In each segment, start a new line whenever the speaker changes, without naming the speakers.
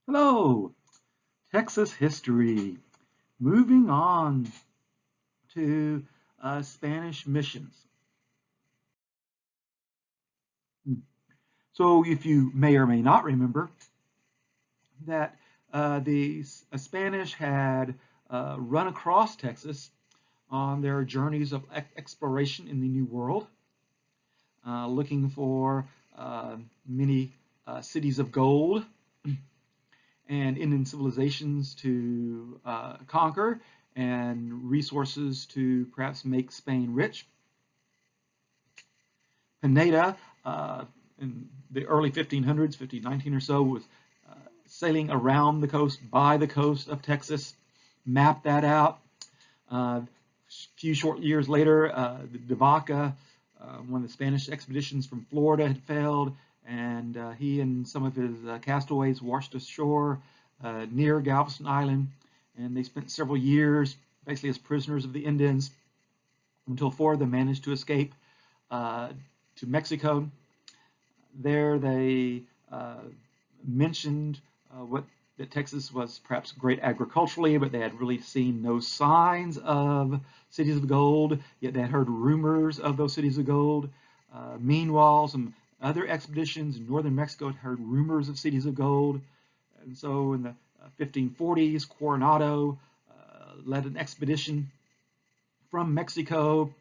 Hello, Texas history. Moving on to Spanish missions. So, if you may or may not remember that the Spanish had run across Texas on their journeys of exploration in the New World, looking for many cities of gold and Indian civilizations to conquer and resources to perhaps make Spain rich. Pineda, in the early 1500s, 1519 or so, was sailing around the coast, by the coast of Texas, mapped that out. A few short years later, the Vaca, one of the Spanish expeditions from Florida, had failed, and he and some of his castaways washed ashore near Galveston Island, and they spent several years basically as prisoners of the Indians until four of them managed to escape to Mexico. There they mentioned that Texas was perhaps great agriculturally, but they had really seen no signs of cities of gold, yet they had heard rumors of those cities of gold. Meanwhile, some other expeditions in northern Mexico had heard rumors of cities of gold. And so in the 1540s, Coronado led an expedition from Mexico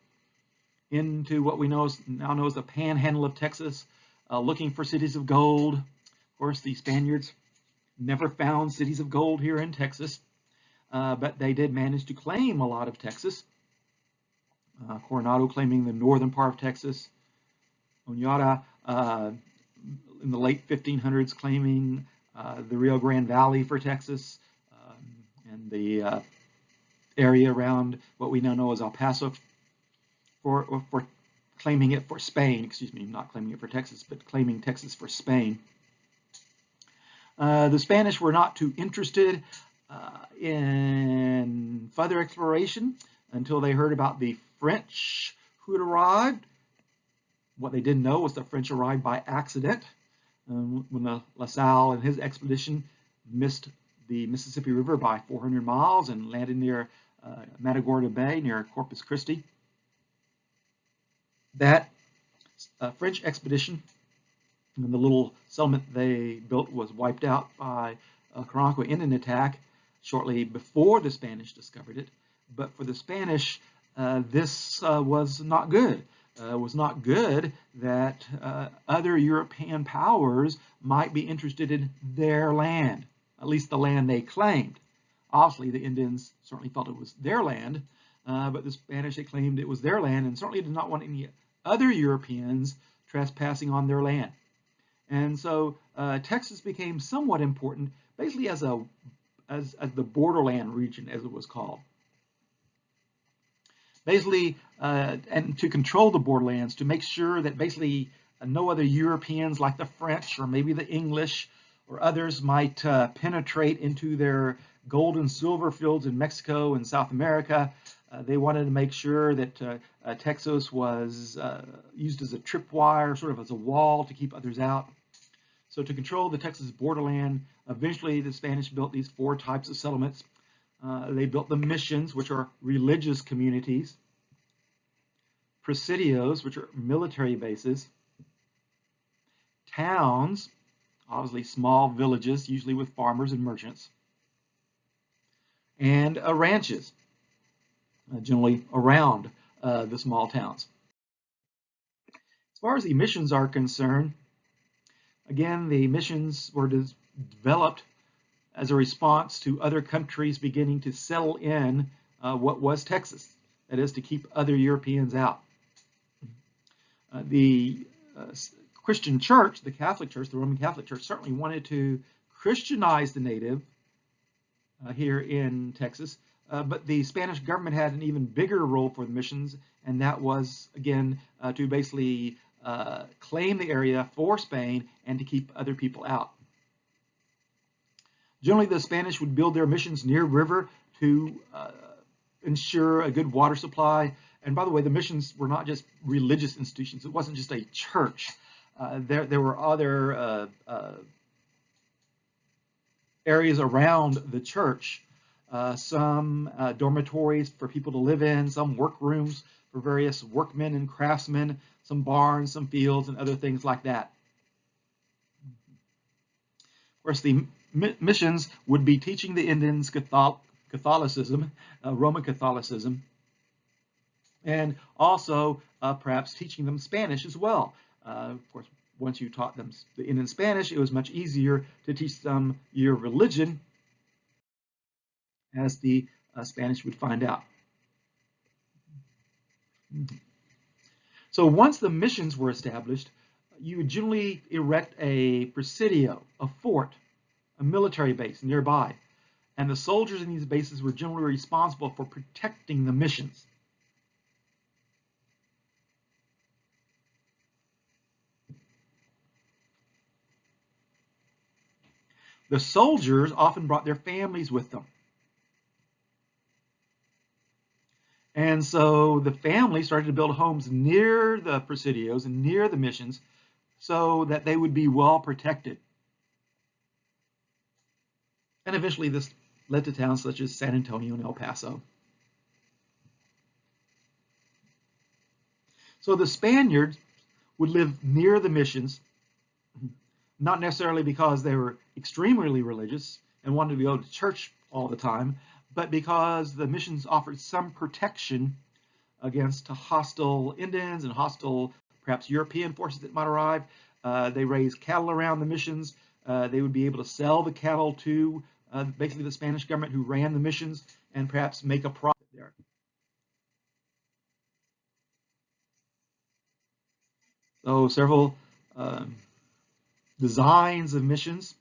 into what we now know as the panhandle of Texas, looking for cities of gold. Of course, the Spaniards never found cities of gold here in Texas, but they did manage to claim a lot of Texas. Coronado claiming the northern part of Texas, Oñora in the late 1500s claiming the Rio Grande Valley for Texas, and the area around what we now know as El Paso for claiming it for Spain, excuse me, not claiming it for Texas, but claiming Texas for Spain. The Spanish were not too interested in further exploration until they heard about the French who had arrived. What they didn't know was the French arrived by accident when the La Salle and his expedition missed the Mississippi River by 400 miles and landed near Matagorda Bay near Corpus Christi. That French expedition and the little settlement they built was wiped out by a Carranco Indian attack shortly before the Spanish discovered it. But for the Spanish, this was not good. It was not good that other European powers might be interested in their land, at least the land they claimed. Obviously, the Indians certainly felt it was their land, but the Spanish, they claimed it was their land and certainly did not want any other Europeans trespassing on their land. And so Texas became somewhat important, basically as the borderland region, as it was called. Basically, and to control the borderlands, to make sure that basically no other Europeans like the French or maybe the English or others might penetrate into their gold and silver fields in Mexico and South America. They wanted to make sure that Texas was used as a tripwire, sort of as a wall to keep others out. So to control the Texas borderland, eventually the Spanish built these four types of settlements. They built the missions, which are religious communities, presidios, which are military bases, towns, obviously small villages, usually with farmers and merchants, and ranches, generally around the small towns. As far as the missions are concerned, again, the missions were developed as a response to other countries beginning to settle in what was Texas, that is, to keep other Europeans out. The Christian Church, the Catholic Church, the Roman Catholic Church, certainly wanted to Christianize the native here in Texas, but the Spanish government had an even bigger role for the missions, and that was, again, to basically claim the area for Spain and to keep other people out. Generally, the Spanish would build their missions near river to ensure a good water supply. And by the way, the missions were not just religious institutions. It wasn't just a church. There were other areas around the church, some dormitories for people to live in, some workrooms for various workmen and craftsmen, some barns, some fields, and other things like that. Of course, the missions would be teaching the Indians Catholicism, Roman Catholicism, and also perhaps teaching them Spanish as well. Of course, once you taught them the Indian Spanish, it was much easier to teach them your religion, as the Spanish would find out. So once the missions were established, you would generally erect a presidio, a fort, a military base nearby. And the soldiers in these bases were generally responsible for protecting the missions. The soldiers often brought their families with them. And so the family started to build homes near the presidios and near the missions so that they would be well protected. And eventually this led to towns such as San Antonio and El Paso. So the Spaniards would live near the missions, not necessarily because they were extremely religious and wanted to go to church all the time, but because the missions offered some protection against hostile Indians and hostile, perhaps European forces that might arrive. They raised cattle around the missions. They would be able to sell the cattle to basically the Spanish government who ran the missions and perhaps make a profit there. So several designs of missions,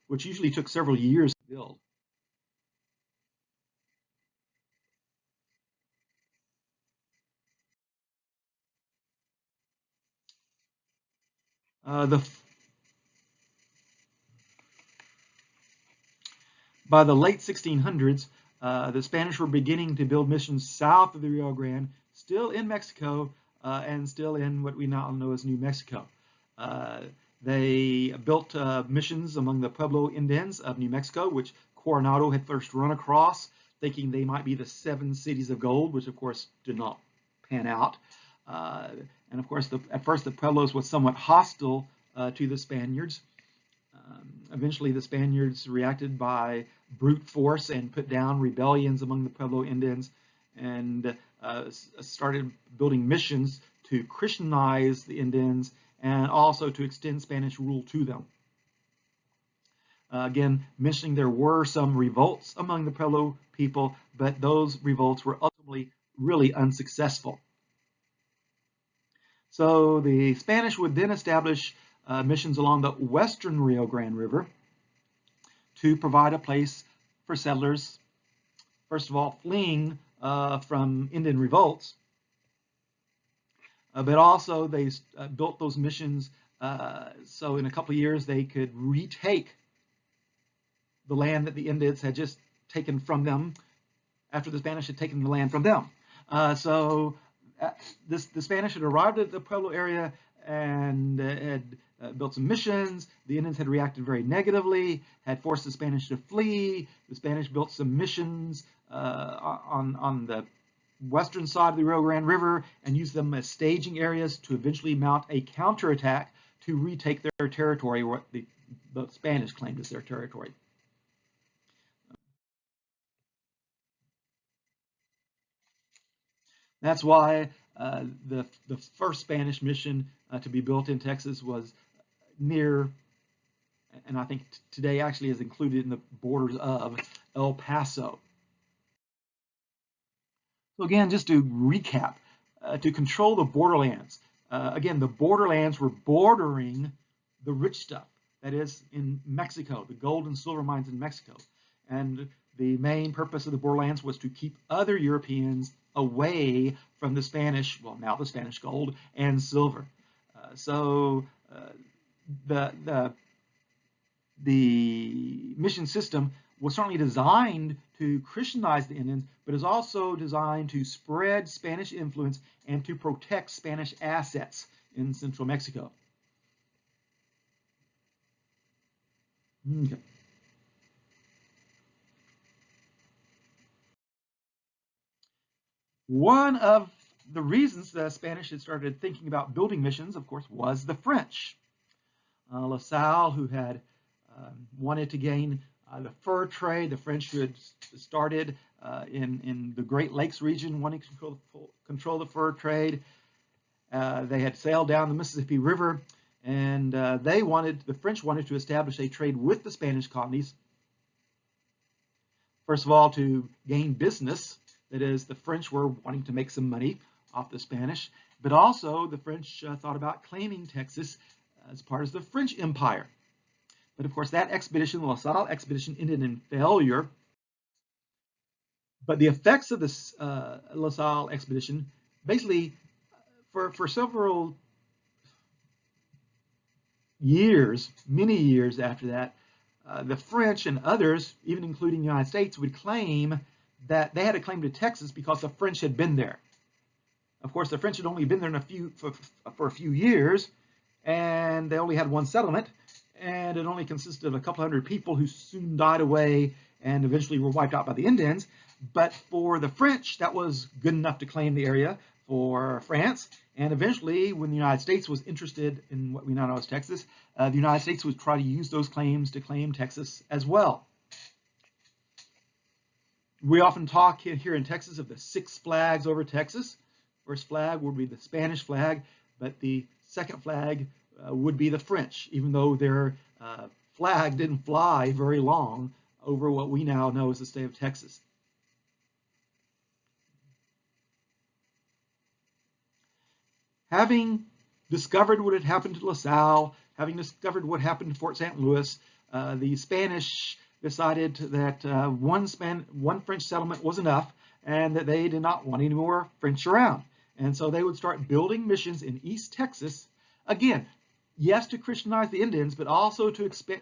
which usually took several years to build. By the late 1600s, the Spanish were beginning to build missions south of the Rio Grande, still in Mexico, and still in what we now know as New Mexico. They built missions among the Pueblo Indians of New Mexico, which Coronado had first run across, thinking they might be the 7 cities of gold, which of course did not pan out. And of course, at first the Pueblos was somewhat hostile to the Spaniards. Eventually the Spaniards reacted by brute force and put down rebellions among the Pueblo Indians and started building missions to Christianize the Indians and also to extend Spanish rule to them. Again, mentioning there were some revolts among the Pueblo people, but those revolts were ultimately really unsuccessful. So the Spanish would then establish missions along the western Rio Grande River to provide a place for settlers, first of all, fleeing from Indian revolts, but also they built those missions so in a couple of years they could retake the land that the Indians had just taken from them after the Spanish had taken the land from them. The Spanish had arrived at the Pueblo area and had built some missions. The Indians had reacted very negatively, had forced the Spanish to flee. The Spanish built some missions on the western side of the Rio Grande River and used them as staging areas to eventually mount a counterattack to retake their territory, what the Spanish claimed as their territory. That's why the first Spanish mission to be built in Texas was near, and I think today actually is included in the borders of El Paso. So again, just to recap, to control the borderlands, again, the borderlands were bordering the rich stuff, that is in Mexico, the gold and silver mines in Mexico. And the main purpose of the borderlands was to keep other Europeans away from the Spanish, well, now the Spanish gold and silver. The mission system was certainly designed to Christianize the Indians, but is also designed to spread Spanish influence and to protect Spanish assets in central Mexico. Okay. One of the reasons the Spanish had started thinking about building missions, of course, was the French. La Salle, who had wanted to gain the fur trade, the French who had started in the Great Lakes region, wanting to control the fur trade. They had sailed down the Mississippi River, and the French wanted to establish a trade with the Spanish colonies. First of all, to gain business, that is, the French were wanting to make some money off the Spanish, but also the French thought about claiming Texas as part of the French Empire. But of course, that expedition, the La Salle expedition, ended in failure. But the effects of this La Salle expedition, basically, for several years, many years after that, the French and others, even including the United States, would claim that they had a claim to Texas because the French had been there. Of course, the French had only been there for a few years, and they only had one settlement, and it only consisted of a couple hundred people who soon died away and eventually were wiped out by the Indians. But for the French, that was good enough to claim the area for France. And eventually, when the United States was interested in what we now know as Texas, the United States would try to use those claims to claim Texas as well. We often talk here in Texas of the 6 flags over Texas. First flag would be the Spanish flag, but the second flag would be the French, even though their flag didn't fly very long over what we now know as the state of Texas. Having discovered what had happened to La Salle, having discovered what happened to Fort St. Louis, the Spanish decided that one French settlement was enough and that they did not want any more French around. And so they would start building missions in East Texas, again, yes, to Christianize the Indians, but also to expand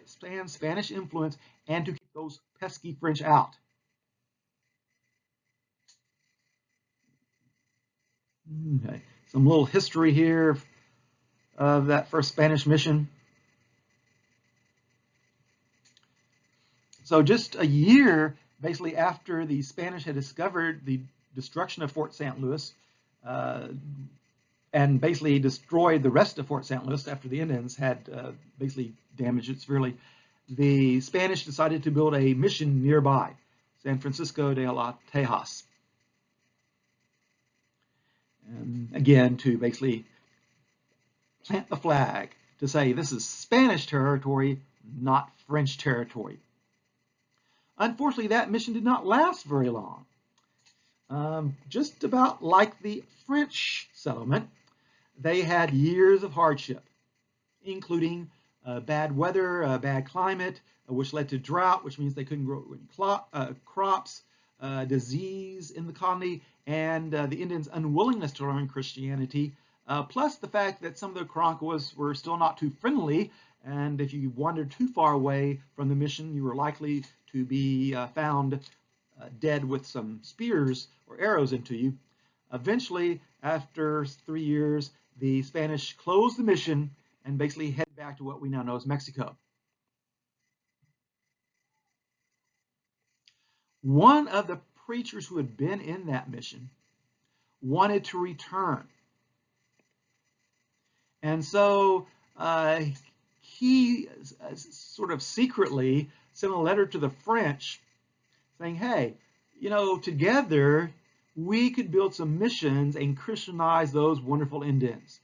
Spanish influence and to keep those pesky French out. Okay, some little history here of that first Spanish mission. So just a year, basically, after the Spanish had discovered the destruction of Fort St. Louis, and basically destroyed the rest of Fort St. Louis after the Indians had basically damaged it severely, the Spanish decided to build a mission nearby, San Francisco de las Tejas. And again, to basically plant the flag, to say this is Spanish territory, not French territory. Unfortunately, that mission did not last very long. Just about like the French settlement, they had years of hardship, including bad weather, bad climate, which led to drought, which means they couldn't grow any crops, disease in the colony, and the Indians' unwillingness to learn Christianity, plus the fact that some of the Karankawas were still not too friendly, and if you wandered too far away from the mission, you were likely to be found dead with some spears or arrows into you. Eventually, after 3 years, the Spanish closed the mission and basically headed back to what we now know as Mexico. One of the preachers who had been in that mission wanted to return. And so he sort of secretly sent a letter to the French saying, hey, you know, together we could build some missions and Christianize those wonderful Indians.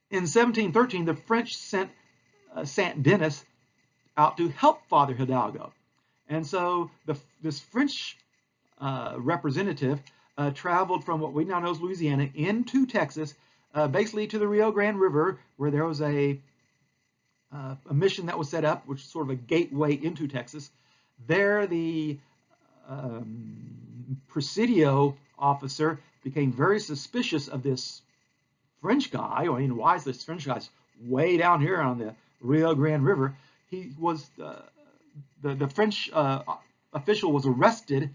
In 1713, the French sent Saint Denis out to help Father Hidalgo. And so this French representative traveled from what we now know as Louisiana into Texas, basically to the Rio Grande River, where there was a mission that was set up, which was sort of a gateway into Texas. There, the Presidio officer became very suspicious of this French guy. I mean, why is this French guy way down here on the Rio Grande River? He was the French official was arrested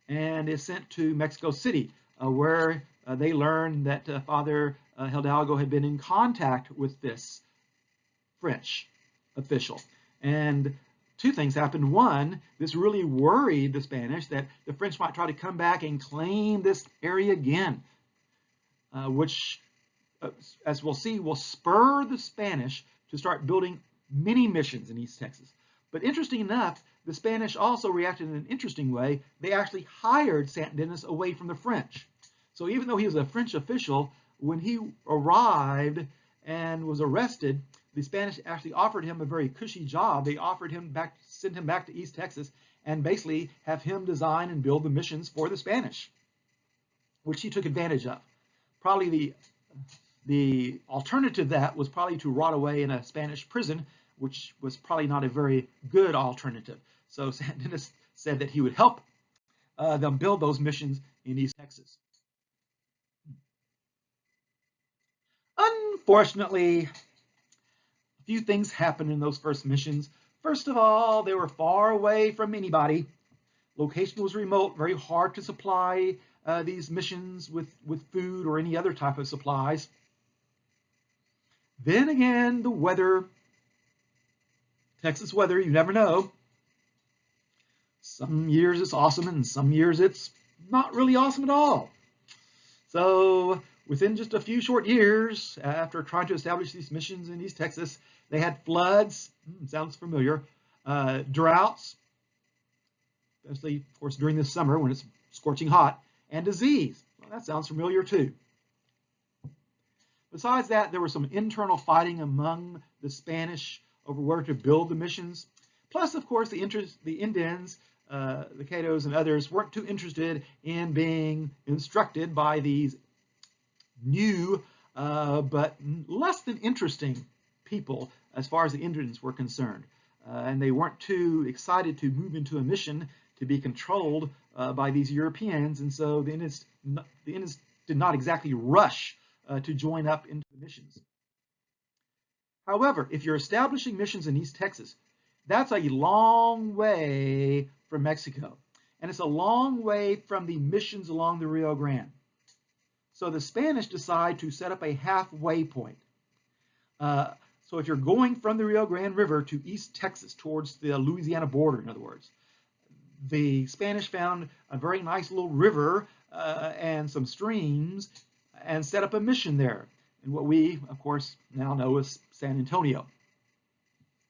and is sent to Mexico City, where they learned that Father Hidalgo had been in contact with this French official. And two things happened. One, this really worried the Spanish that the French might try to come back and claim this area again, which, as we'll see, will spur the Spanish to start building many missions in East Texas. But interesting enough, the Spanish also reacted in an interesting way. They actually hired Saint Denis away from the French. So even though he was a French official, when he arrived and was arrested, the Spanish actually offered him a very cushy job. They offered him back, send him back to East Texas, and basically have him design and build the missions for the Spanish, which he took advantage of. Probably the alternative to that was probably to rot away in a Spanish prison, which was probably not a very good alternative. So Saint Denis said that he would help them build those missions in East Texas. Unfortunately, a few things happened in those first missions. First of all, they were far away from anybody. Location was remote, very hard to supply these missions with food or any other type of supplies. Then again, the weather, Texas weather, you never know. Some years it's awesome and some years it's not really awesome at all. So within just a few short years, after trying to establish these missions in East Texas, they had floods, sounds familiar, droughts, especially, of course, during the summer when it's scorching hot, and disease. Well, that sounds familiar too. Besides that, there was some internal fighting among the Spanish over where to build the missions. Plus, of course, the Indians, the Catos and others weren't too interested in being instructed by these new but less than interesting people as far as the Indians were concerned. And they weren't too excited to move into a mission to be controlled by these Europeans. And so the Indians did not exactly rush to join up into the missions. However, if you're establishing missions in East Texas, that's a long way from Mexico. And it's a long way from the missions along the Rio Grande. So the Spanish decide to set up a halfway point. So if you're going from the Rio Grande River to East Texas, towards the Louisiana border, in other words, the Spanish found a very nice little river and some streams and set up a mission there in what we, of course, now know as San Antonio.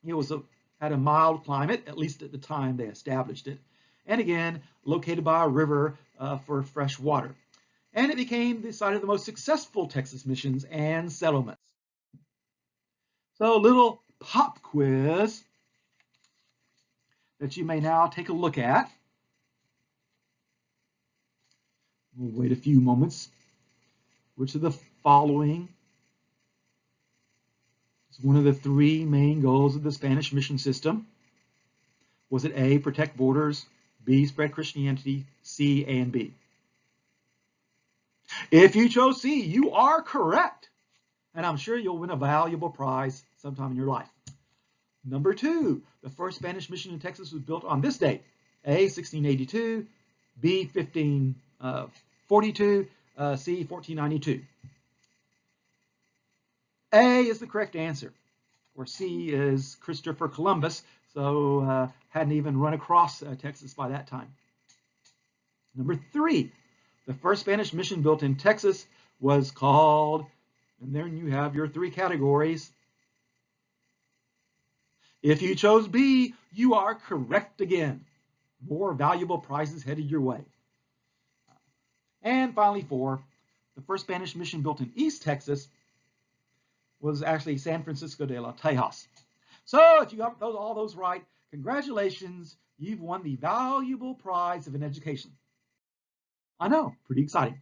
It had a mild climate, at least at the time they established it, and again, located by a river for fresh water. And it became the site of the most successful Texas missions and settlements. So a little pop quiz that you may now take a look at. We'll wait a few moments. Which of the following is one of the three main goals of the Spanish mission system? Was it A, protect borders, B, spread Christianity, C, A, and B? If you chose C, you are correct. And I'm sure you'll win a valuable prize sometime in your life. Number 2, the first Spanish mission in Texas was built on this date. A, 1682, B, 1542, C, 1492. A is the correct answer, or C is Christopher Columbus, so hadn't even run across Texas by that time. Number 3, the first Spanish mission built in Texas was called, and then you have your 3 categories. If you chose B, you are correct again. More valuable prizes headed your way. And finally 4, the first Spanish mission built in East Texas was actually San Francisco de los Tejas. So if you got all those right, congratulations, you've won the valuable prize of an education. I know, pretty exciting.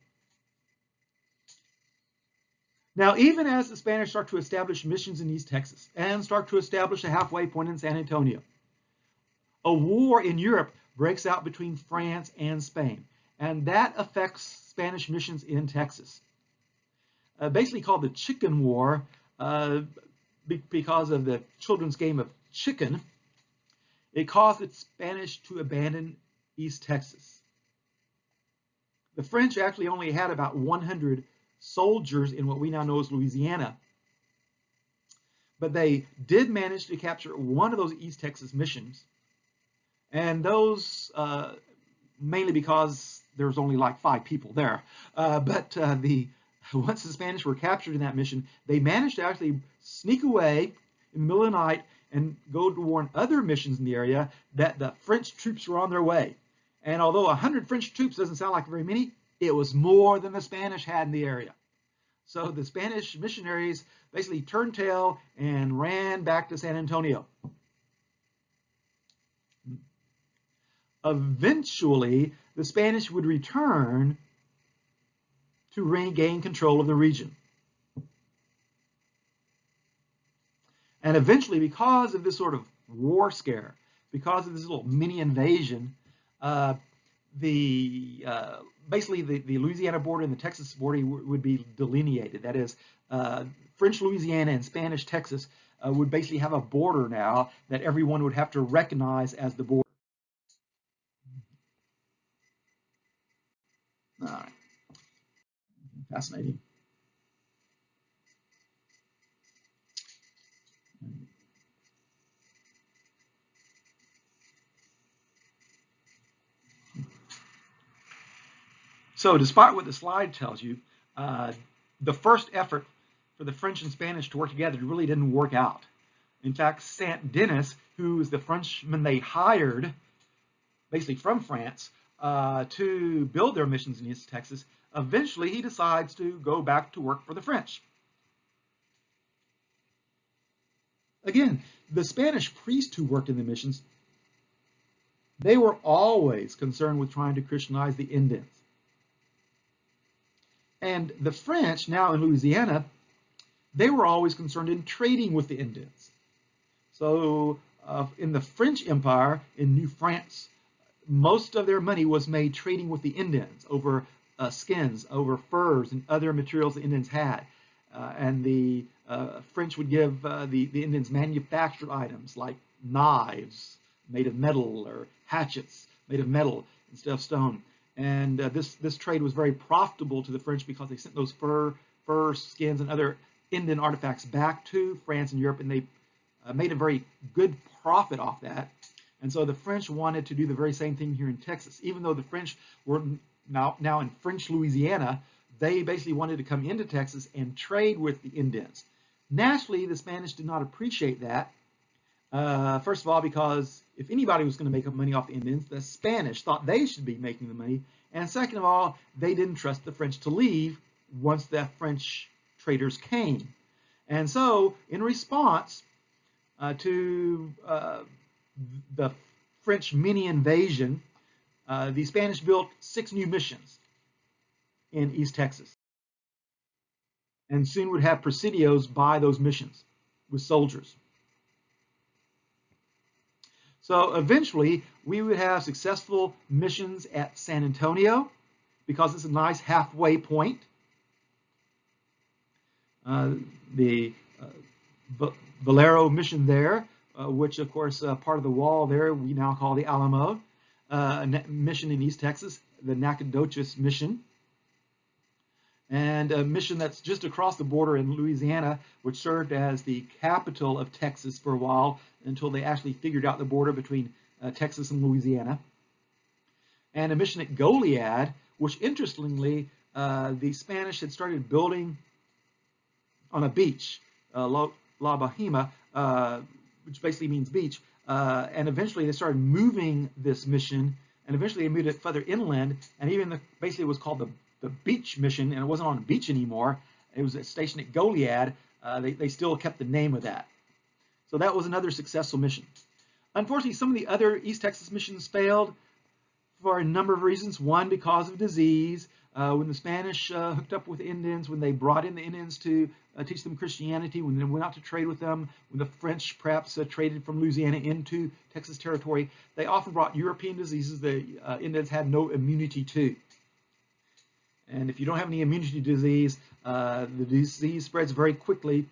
Now, even as the Spanish start to establish missions in East Texas and start to establish a halfway point in San Antonio, a war in Europe breaks out between France and Spain, and that affects Spanish missions in Texas. Basically called the Chicken War because of the children's game of chicken. It caused the Spanish to abandon East Texas. The French actually only had about 100 soldiers in what we now know as Louisiana, but they did manage to capture one of those East Texas missions, And those mainly because there was only like 5 people there. Once the Spanish were captured in that mission, they managed to actually sneak away in the middle of the night and go to warn other missions in the area that the French troops were on their way. And although 100 French troops doesn't sound like very many, it was more than the Spanish had in the area. So the Spanish missionaries basically turned tail and ran back to San Antonio. Eventually, the Spanish would return to regain control of the region. And eventually, because of this sort of war scare, because of this little mini invasion, basically the Louisiana border and the Texas border would be delineated. That is, French Louisiana and Spanish Texas would basically have a border now that everyone would have to recognize as the border. All right. Fascinating. So despite what the slide tells you, the first effort for the French and Spanish to work together really didn't work out. In fact, Saint Denis, who was the Frenchman they hired, basically from France, to build their missions in East Texas, eventually he decides to go back to work for the French. Again, the Spanish priests who worked in the missions, they were always concerned with trying to Christianize the Indians. And the French, now in Louisiana, they were always concerned in trading with the Indians. So in the French Empire, in New France, most of their money was made trading with the Indians over skins, over furs, and other materials the Indians had. And the French would give the Indians manufactured items like knives made of metal or hatchets made of metal instead of stone. And this trade was very profitable to the French because they sent those fur, skins, and other Indian artifacts back to France and Europe, and they made a very good profit off that. And so the French wanted to do the very same thing here in Texas. Even though the French were now in French Louisiana, they basically wanted to come into Texas and trade with the Indians. Naturally, the Spanish did not appreciate that. First of all, because if anybody was going to make money off the Indians, the Spanish thought they should be making the money. And second of all, they didn't trust the French to leave once the French traders came. And so, in response to the French mini invasion, the Spanish built 6 new missions in East Texas, and soon would have presidios by those missions with soldiers. So eventually, we would have successful missions at San Antonio because it's a nice halfway point. The Valero mission there, which of course part of the wall there we now call the Alamo, mission in East Texas, the Nacogdoches mission, and a mission that's just across the border in Louisiana, which served as the capital of Texas for a while until they actually figured out the border between Texas and Louisiana. And a mission at Goliad, which interestingly, the Spanish had started building on a beach, La Bahama, which basically means beach, and eventually they started moving this mission, and eventually they moved it further inland, and even basically it was called the beach mission, and it wasn't on a beach anymore. It was a station at Goliad. They still kept the name of that. So that was another successful mission. Unfortunately, some of the other East Texas missions failed for a number of reasons. One, because of disease. When the Spanish hooked up with Indians, when they brought in the Indians to teach them Christianity, when they went out to trade with them, when the French perhaps traded from Louisiana into Texas territory, they often brought European diseases the Indians had no immunity to. And if you don't have any immunity to disease, the disease spreads very quickly,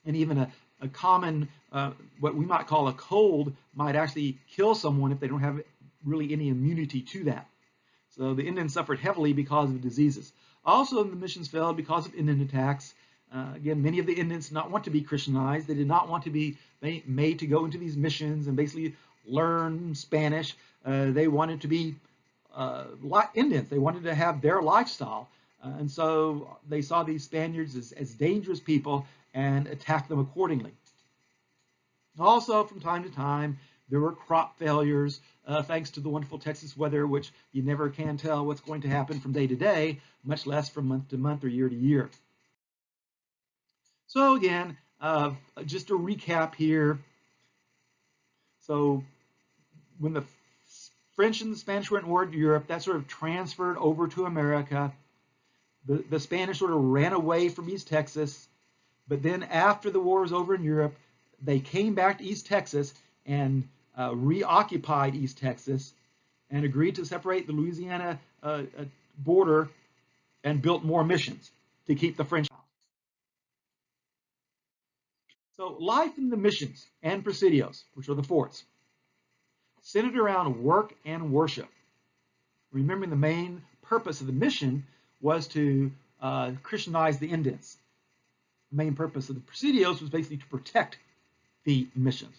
and even a common, what we might call a cold, might actually kill someone if they don't have really any immunity to that. So the Indians suffered heavily because of diseases. Also, the missions failed because of Indian attacks. Again, many of the Indians did not want to be Christianized. They did not want to be made to go into these missions and basically learn Spanish. They wanted to be like Indians. They wanted to have their lifestyle. And so they saw these Spaniards as dangerous people and attacked them accordingly. Also, from time to time, there were crop failures, thanks to the wonderful Texas weather, which you never can tell what's going to happen from day to day, much less from month to month or year to year. So again, just a recap here. So when the French and the Spanish went to war in Europe, that sort of transferred over to America. The Spanish sort of ran away from East Texas, but then after the war was over in Europe, they came back to East Texas and reoccupied East Texas and agreed to separate the Louisiana border and built more missions to keep the French out. So life in the missions and presidios, which are the forts, centered around work and worship. Remembering the main purpose of the mission was to Christianize the Indians. The main purpose of the presidios was basically to protect the missions.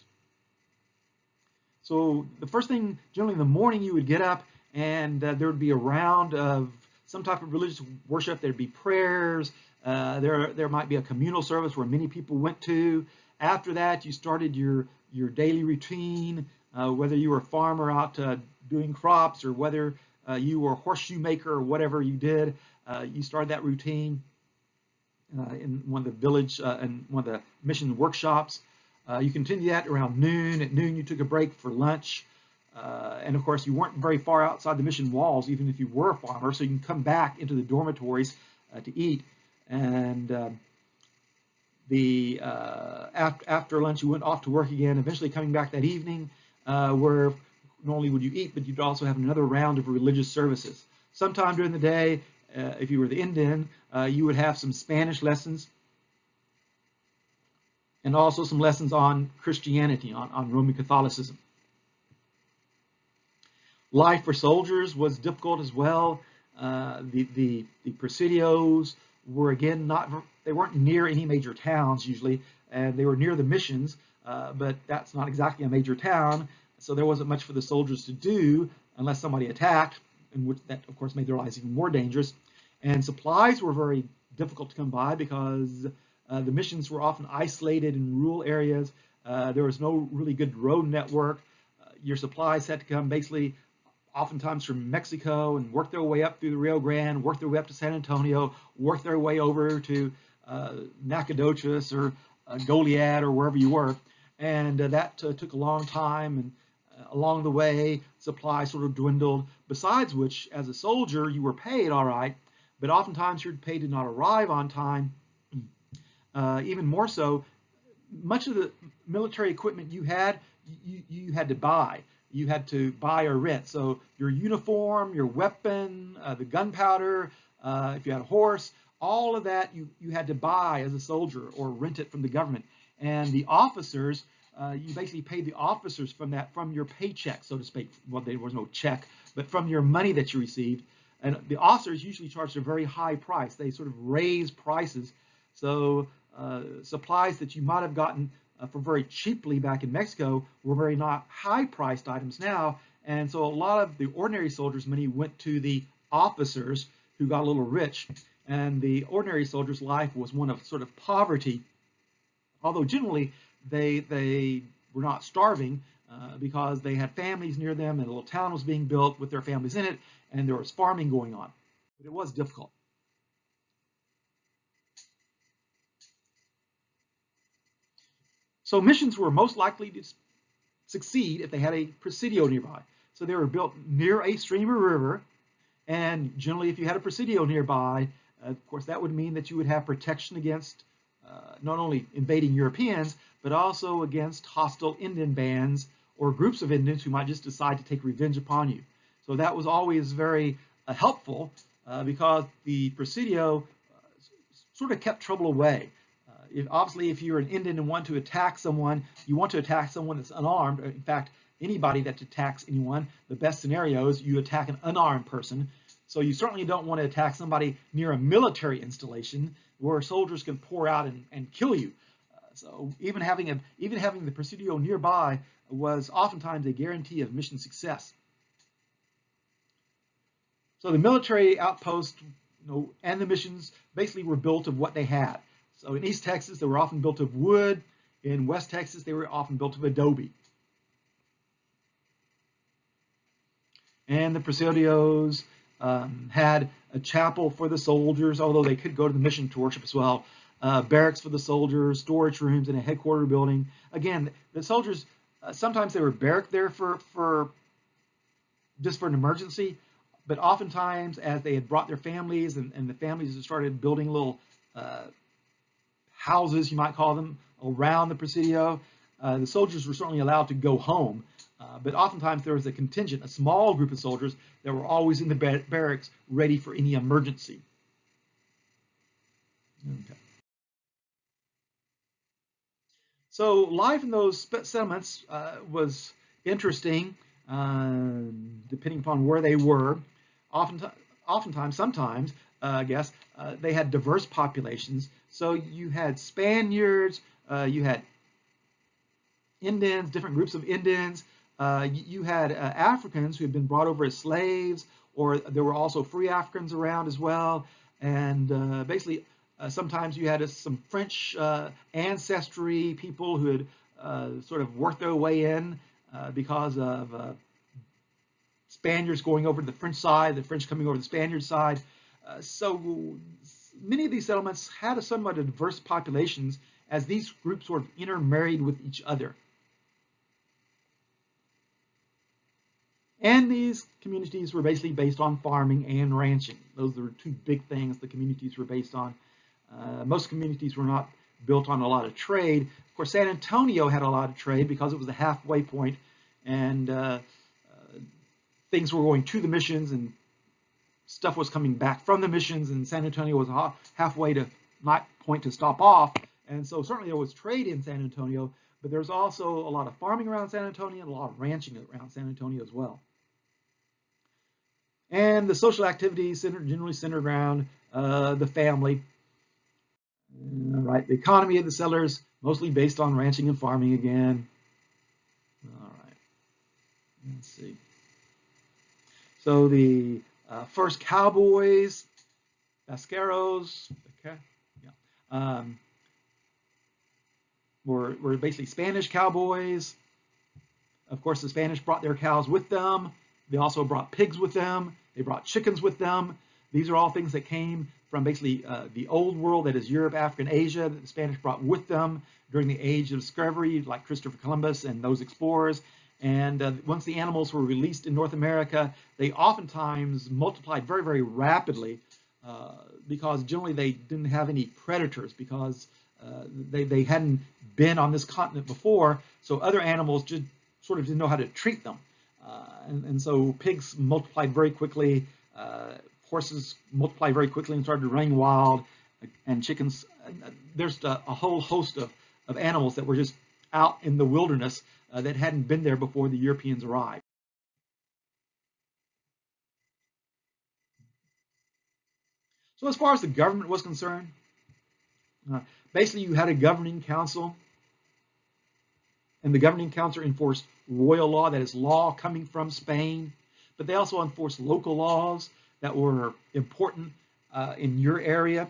So the first thing, generally in the morning, you would get up and there would be a round of some type of religious worship. There'd be prayers. There might be a communal service where many people went to. After that, you started your daily routine, whether you were a farmer out doing crops or whether you were a horseshoe maker or whatever you did. You started that routine in one of the village and one of the mission workshops. You continued that around noon. At noon, you took a break for lunch. And of course, you weren't very far outside the mission walls, even if you were a farmer, so you can come back into the dormitories to eat. And after lunch, you went off to work again, eventually coming back that evening, where not only would you eat, but you'd also have another round of religious services. Sometime during the day, if you were the Indian, you would have some Spanish lessons and also some lessons on Christianity, on Roman Catholicism. Life for soldiers was difficult as well. The presidios were, again, they weren't near any major towns usually, and they were near the missions, but that's not exactly a major town, so there wasn't much for the soldiers to do unless somebody attacked, and which that, of course, made their lives even more dangerous. And supplies were very difficult to come by because the missions were often isolated in rural areas. There was no really good road network. Your supplies had to come basically oftentimes from Mexico and work their way up through the Rio Grande, work their way up to San Antonio, work their way over to Nacogdoches or Goliad or wherever you were. And that took a long time, and along the way, supplies sort of dwindled, besides which, as a soldier, you were paid all right, but oftentimes your pay did not arrive on time. Even more so, much of the military equipment you had to buy. You had to buy or rent. So your uniform, your weapon, the gunpowder, if you had a horse, all of that you had to buy as a soldier or rent it from the government. And the officers, you basically paid the officers from your paycheck, so to speak. Well, there was no check, but from your money that you received. And the officers usually charged a very high price. They sort of raised prices. So supplies that you might have gotten for very cheaply back in Mexico were very not high-priced items now. And so a lot of the ordinary soldiers' money went to the officers who got a little rich. And the ordinary soldier's life was one of sort of poverty, although generally they were not starving because they had families near them and a little town was being built with their families in it, and there was farming going on. But it was difficult. So missions were most likely to succeed if they had a presidio nearby. So they were built near a stream or river, and generally if you had a presidio nearby, of course that would mean that you would have protection against not only invading Europeans, but also against hostile Indian bands or groups of Indians who might just decide to take revenge upon you. So that was always very helpful because the presidio sort of kept trouble away. Obviously, if you're an Indian and want to attack someone, you want to attack someone that's unarmed. In fact, anybody that attacks anyone, the best scenario is you attack an unarmed person. So you certainly don't want to attack somebody near a military installation where soldiers can pour out and kill you. So even having the Presidio nearby was oftentimes a guarantee of mission success. So the military outposts, and the missions basically were built of what they had. So in East Texas, they were often built of wood. In West Texas, they were often built of adobe. And the Presidios had a chapel for the soldiers, although they could go to the mission to worship as well. Barracks for the soldiers, storage rooms, and a headquarter building. Again, the soldiers, sometimes they were barracked there for just for an emergency, but oftentimes as they had brought their families and the families had started building little houses, you might call them, around the Presidio, the soldiers were certainly allowed to go home. But oftentimes there was a contingent, a small group of soldiers that were always in the barracks ready for any emergency. Okay. So life in those settlements was interesting, depending upon where they were. Sometimes, I guess, they had diverse populations. So you had Spaniards, you had Indians, different groups of Indians. You had Africans who had been brought over as slaves, or there were also free Africans around as well. And basically, sometimes you had some French ancestry people who had sort of worked their way in because of Spaniards going over to the French side, the French coming over to the Spaniard side. So many of these settlements had a somewhat diverse populations as these groups sort of intermarried with each other. And these communities were basically based on farming and ranching. Those were two big things the communities were based on. Most communities were not built on a lot of trade. Of course, San Antonio had a lot of trade because it was the halfway point, and things were going to the missions and stuff was coming back from the missions, and San Antonio was a halfway to point to stop off. And so certainly there was trade in San Antonio, but there's also a lot of farming around San Antonio and a lot of ranching around San Antonio as well. And the social activities generally centered around the family. Right, the economy of the settlers mostly based on ranching and farming again. All right, let's see. So the first cowboys, vaqueros, okay, yeah, were basically Spanish cowboys. Of course, the Spanish brought their cows with them. They also brought pigs with them. They brought chickens with them. These are all things that came from basically the old world, that is Europe, Africa, and Asia, that the Spanish brought with them during the age of discovery, like Christopher Columbus and those explorers. And once the animals were released in North America, they oftentimes multiplied very, very rapidly because generally they didn't have any predators, because they hadn't been on this continent before, so other animals just sort of didn't know how to treat them. And so pigs multiplied very quickly, horses multiplied very quickly and started running wild, and chickens. There's a whole host of animals that were just out in the wilderness that hadn't been there before the Europeans arrived. So as far as the government was concerned, basically you had a governing council, and the governing council enforced royal law, that is law coming from Spain, but they also enforced local laws that were important in your area.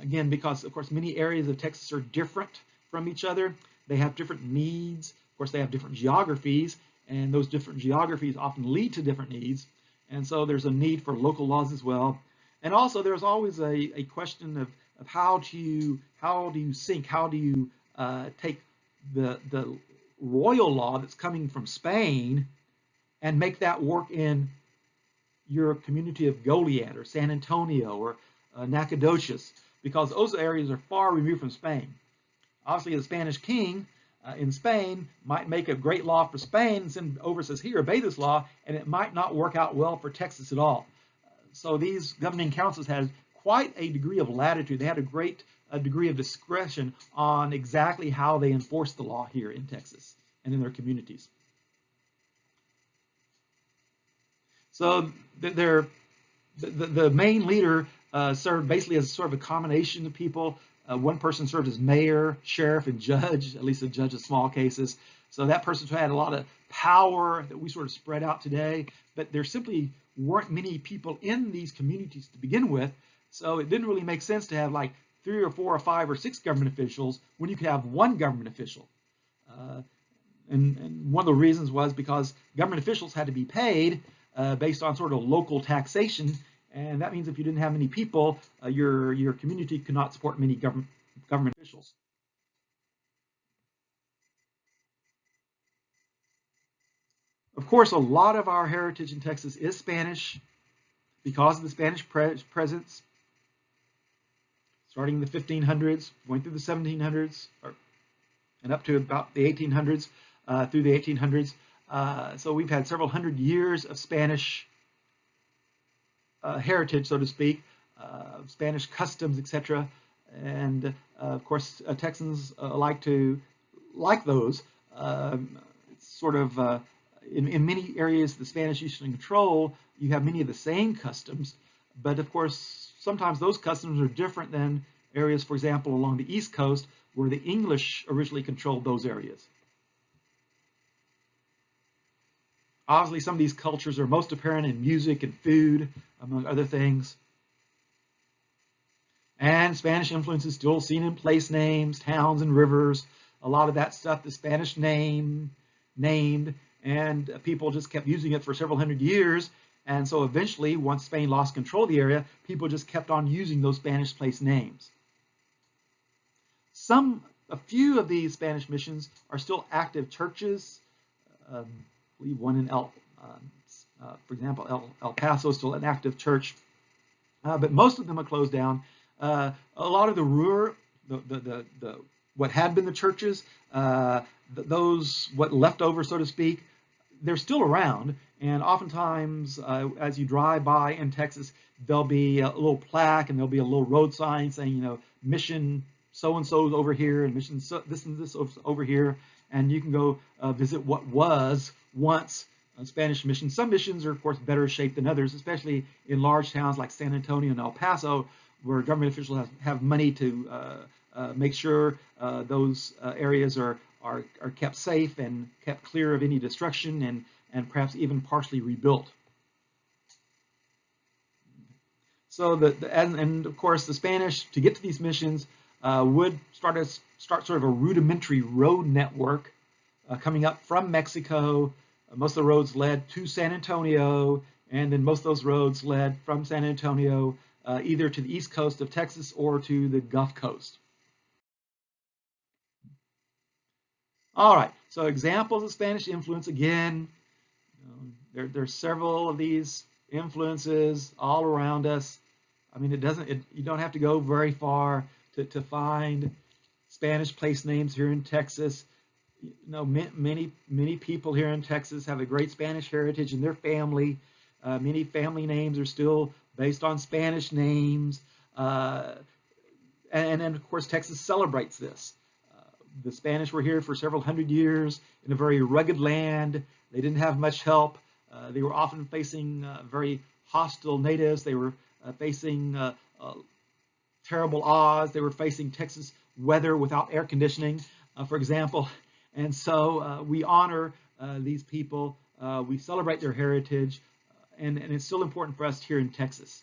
Again, because of course many areas of Texas are different from each other. They have different needs. Of course, they have different geographies, and those different geographies often lead to different needs. And so there's a need for local laws as well. And also there's always a question of how do you take the royal law that's coming from Spain and make that work in your community of Goliad or San Antonio or Nacogdoches, because those areas are far removed from Spain. Obviously, the Spanish king in Spain might make a great law for Spain and send over, says, here, obey this law, and it might not work out well for Texas at all. So these governing councils had quite a degree of latitude. They had a great degree of discretion on exactly how they enforced the law here in Texas and in their communities. So the main leader served basically as sort of a combination of people. One person served as mayor, sheriff, and judge, at least a judge of small cases. So that person had a lot of power that we sort of spread out today, but there simply weren't many people in these communities to begin with. So it didn't really make sense to have like 3 or 4 or 5 or 6 government officials when you could have one government official. And one of the reasons was because government officials had to be paid based on sort of local taxation, and that means if you didn't have many people, your community could not support many government officials. Of course, a lot of our heritage in Texas is Spanish because of the Spanish presence, starting in the 1500s, going through the 1700s, and up to about the 1800s, through the 1800s. So we've had several hundred years of Spanish heritage, so to speak, Spanish customs, etc. And of course, Texans like those. It's sort of in many areas the Spanish used to control, you have many of the same customs, but of course sometimes those customs are different than areas, for example, along the East Coast where the English originally controlled those areas. Obviously, some of these cultures are most apparent in music and food, among other things. And Spanish influence is still seen in place names, towns, and rivers. A lot of that stuff the Spanish named, and people just kept using it for several hundred years. And so eventually, once Spain lost control of the area, people just kept on using those Spanish place names. A few of these Spanish missions are still active churches. I believe one in for example, El Paso is still an active church, but most of them are closed down. A lot of what had been the churches, those what left over, so to speak, they're still around. And oftentimes, as you drive by in Texas, there'll be a little plaque and there'll be a little road sign saying, mission so-and-so is over here and mission this and this over here. And you can go visit what was once a Spanish mission. Some missions are, of course, better shaped than others, especially in large towns like San Antonio and El Paso, where government officials have money to make sure those areas are kept safe and kept clear of any destruction and perhaps even partially rebuilt. So and of course the Spanish, to get to these missions, would start sort of a rudimentary road network coming up from Mexico. Most of the roads led to San Antonio, and then most of those roads led from San Antonio either to the east coast of Texas or to the Gulf Coast. All right, so examples of Spanish influence. Again, there's several of these influences all around us. I mean, you don't have to go very far to find Spanish place names here in Texas. Many people here in Texas have a great Spanish heritage in their family. Many family names are still based on Spanish names. And then, of course, Texas celebrates this. The Spanish were here for several hundred years in a very rugged land. They didn't have much help. They were often facing very hostile natives. They were facing terrible odds. They were facing Texas weather without air conditioning, for example. And so we honor these people. We celebrate their heritage. And it's still important for us here in Texas.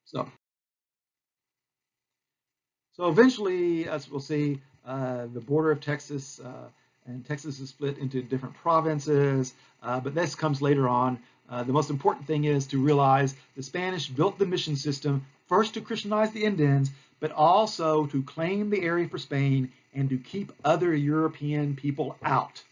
So eventually, as we'll see, the border of Texas and Texas is split into different provinces, but this comes later on. The most important thing is to realize the Spanish built the mission system first to Christianize the Indians, but also to claim the area for Spain and to keep other European people out.